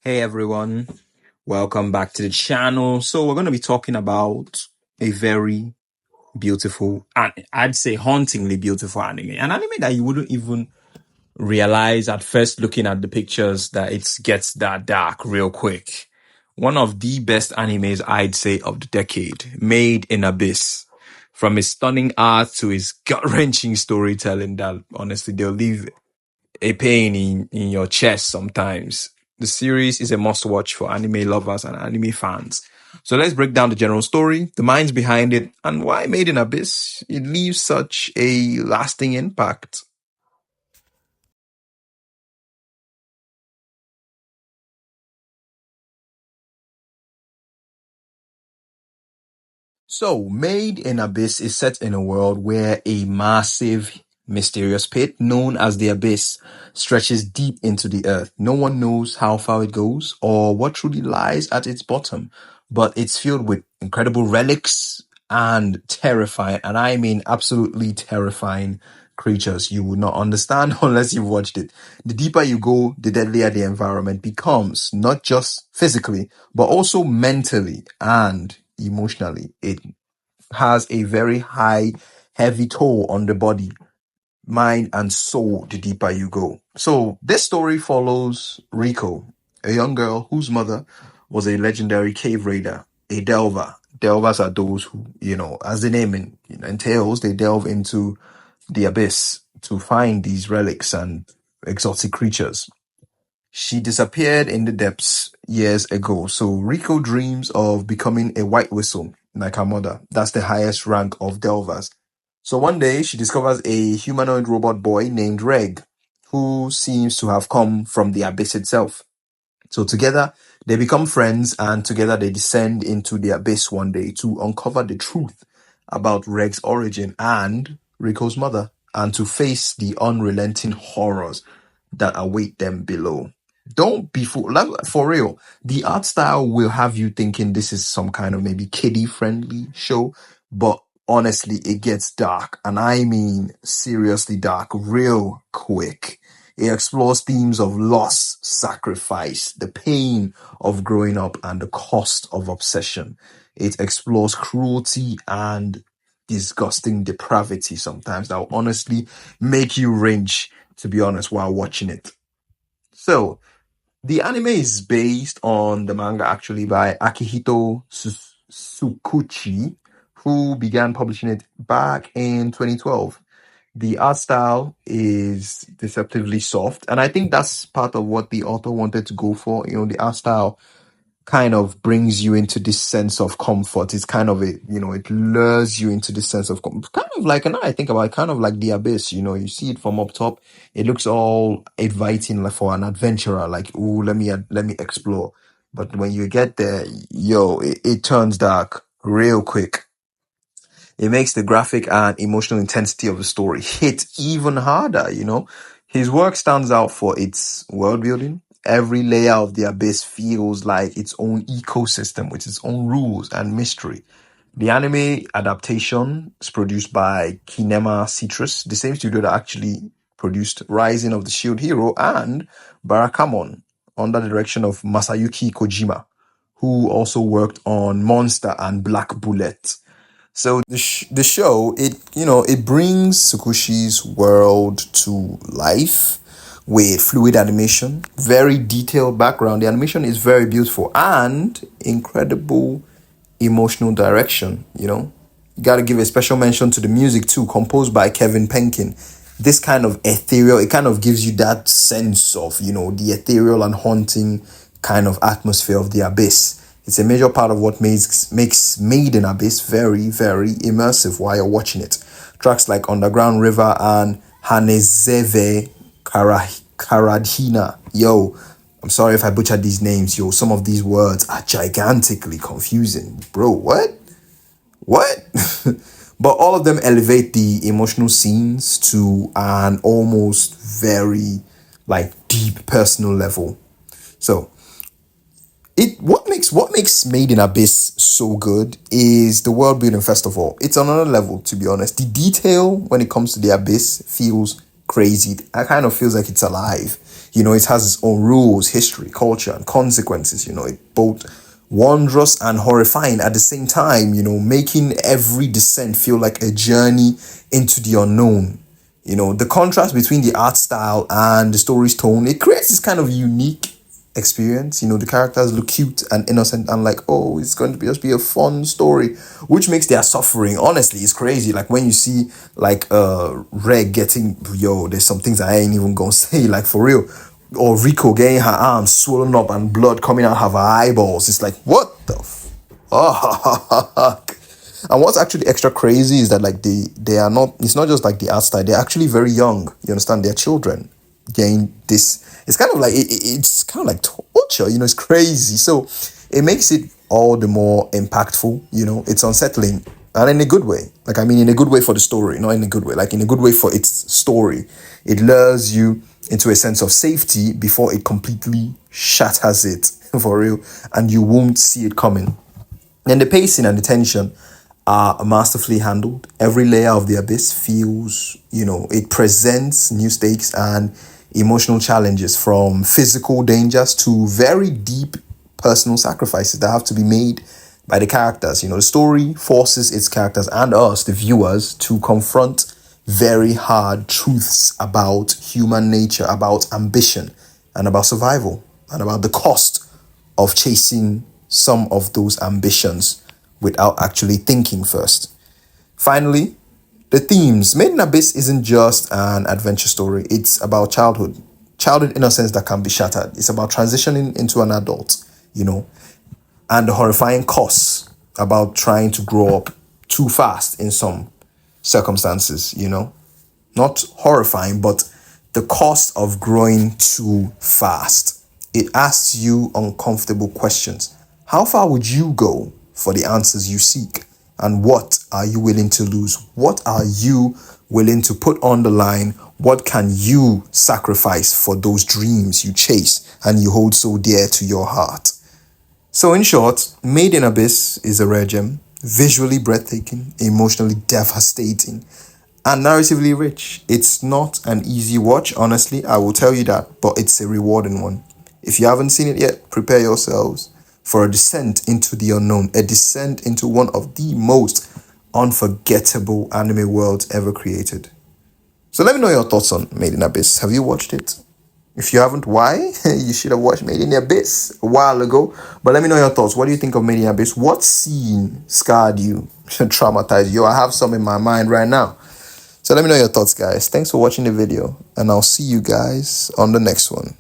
Hey everyone, welcome back to the channel. So we're going to be talking about a very beautiful, and I'd say hauntingly beautiful anime. An anime that you wouldn't even realize at first looking at the pictures that it gets that dark real quick. One of the best animes I'd say of the decade, Made in Abyss. From his stunning art to his gut-wrenching storytelling that honestly they'll leave a pain in your chest sometimes. The series is a must watch for anime lovers and anime fans. So let's break down the general story, the minds behind it, and why Made in Abyss it leaves such a lasting impact. So, Made in Abyss is set in a world where a massive, mysterious pit known as the Abyss stretches deep into the earth. No one knows how far it goes or what truly lies at its bottom, but it's filled with incredible relics and terrifying, and I mean absolutely terrifying creatures you would not understand unless you've watched it. The deeper you go, the deadlier the environment becomes, not just physically, but also mentally and emotionally. It has a very high, heavy toll on the body, mind, and soul the deeper you go. So this story follows Riko, a young girl whose mother was a legendary cave raider, a delver. Delvers are those who, as the name entails, they delve into the abyss to find these relics and exotic creatures. She disappeared in the depths years ago. So Riko dreams of becoming a white whistle like her mother. That's the highest rank of delvers. So one day she discovers a humanoid robot boy named Reg, who seems to have come from the abyss itself. So together they become friends and together they descend into the abyss one day to uncover the truth about Reg's origin and Riko's mother and to face the unrelenting horrors that await them below. Don't be fooled. Like, for real, the art style will have you thinking this is some kind of maybe kiddie friendly show, but honestly, it gets dark. And I mean seriously dark, real quick. It explores themes of loss, sacrifice, the pain of growing up, and the cost of obsession. It explores cruelty and disgusting depravity sometimes that will honestly make you cringe, to be honest, while watching it. So, the anime is based on the manga actually by Akihito Tsukuchi, who began publishing it back in 2012. The art style is deceptively soft, and I think that's part of what the author wanted to go for. The art style kind of brings you into this sense of comfort. It's kind of it lures you into this sense of kind of like, and now I think about it, kind of like the abyss. You see it from up top. It looks all inviting like for an adventurer, like, oh, let me explore. But when you get there, it turns dark real quick. It makes the graphic and emotional intensity of the story hit even harder. His work stands out for its world building. Every layer of the abyss feels like its own ecosystem with its own rules and mystery. The anime adaptation is produced by Kinema Citrus, the same studio that actually produced Rising of the Shield Hero and Barakamon, under the direction of Masayuki Kojima, who also worked on Monster and Black Bullet. So the show it brings Tsukushi's world to life with fluid animation, very detailed background. The animation is very beautiful and incredible emotional direction. You got to give a special mention to the music too, composed by Kevin Penkin. This kind of ethereal, it kind of gives you that sense of the ethereal and haunting kind of atmosphere of the abyss. It's a major part of what makes Made in Abyss very, very immersive while you're watching it. Tracks like Underground River and Hanezeve Karadhina. Yo, I'm sorry if I butchered these names. Yo, some of these words are gigantically confusing. Bro, what? What? But all of them elevate the emotional scenes to an almost very like deep personal level. So it what makes Made in Abyss so good is the world building. First of all, it's on another level, to be honest. The detail when it comes to the abyss feels crazy. It kind of feels like it's alive. You know, it has its own rules, history, culture, and consequences. You know, it both wondrous and horrifying at the same time, you know, making every descent feel like a journey into the unknown. You know, the contrast between the art style and the story's tone, it creates this kind of unique experience. You know, the characters look cute and innocent and like, oh, it's going to be just be a fun story, which makes their suffering, honestly, it's crazy. Like when you see like Reg getting, yo, there's some things I ain't even gonna say, like for real. Or Rico getting her arms swollen up and blood coming out of her eyeballs. It's like, what the oh, and what's actually extra crazy is that like they are not, it's not just like the art style, they're actually very young. You understand? They're children. Getting this, it's kind of like it's kind of like torture, you know, it's crazy. So it makes it all the more impactful, you know. It's unsettling and in a good way. Like, I mean, in a good way for the story, not in a good way, like in a good way for its story. It lures you into a sense of safety before it completely shatters it for real, and you won't see it coming. And the pacing and the tension are masterfully handled. Every layer of the abyss feels, you know, it presents new stakes and emotional challenges, from physical dangers to very deep personal sacrifices that have to be made by the characters. You know, the story forces its characters and us, the viewers, to confront very hard truths about human nature, about ambition, and about survival, and about the cost of chasing some of those ambitions without actually thinking first. Finally, the themes. Made in Abyss isn't just an adventure story, it's about childhood. Childhood innocence that can be shattered. It's about transitioning into an adult, you know, and the horrifying costs about trying to grow up too fast in some circumstances, you know. Not horrifying, but the cost of growing too fast. It asks you uncomfortable questions. How far would you go for the answers you seek? And what are you willing to lose? What are you willing to put on the line? What can you sacrifice for those dreams you chase and you hold so dear to your heart? So in short, Made in Abyss is a rare gem, visually breathtaking, emotionally devastating, and narratively rich. It's not an easy watch, honestly, I will tell you that, but it's a rewarding one. If you haven't seen it yet, prepare yourselves for a descent into the unknown, a descent into one of the most unforgettable anime worlds ever created. So let me know your thoughts on Made in Abyss. Have you watched it? If you haven't, why? You should have watched Made in Abyss a while ago. But let me know your thoughts. What do you think of Made in Abyss? What scene scarred you, traumatized you? I have some in my mind right now. So let me know your thoughts, guys. Thanks for watching the video, and I'll see you guys on the next one.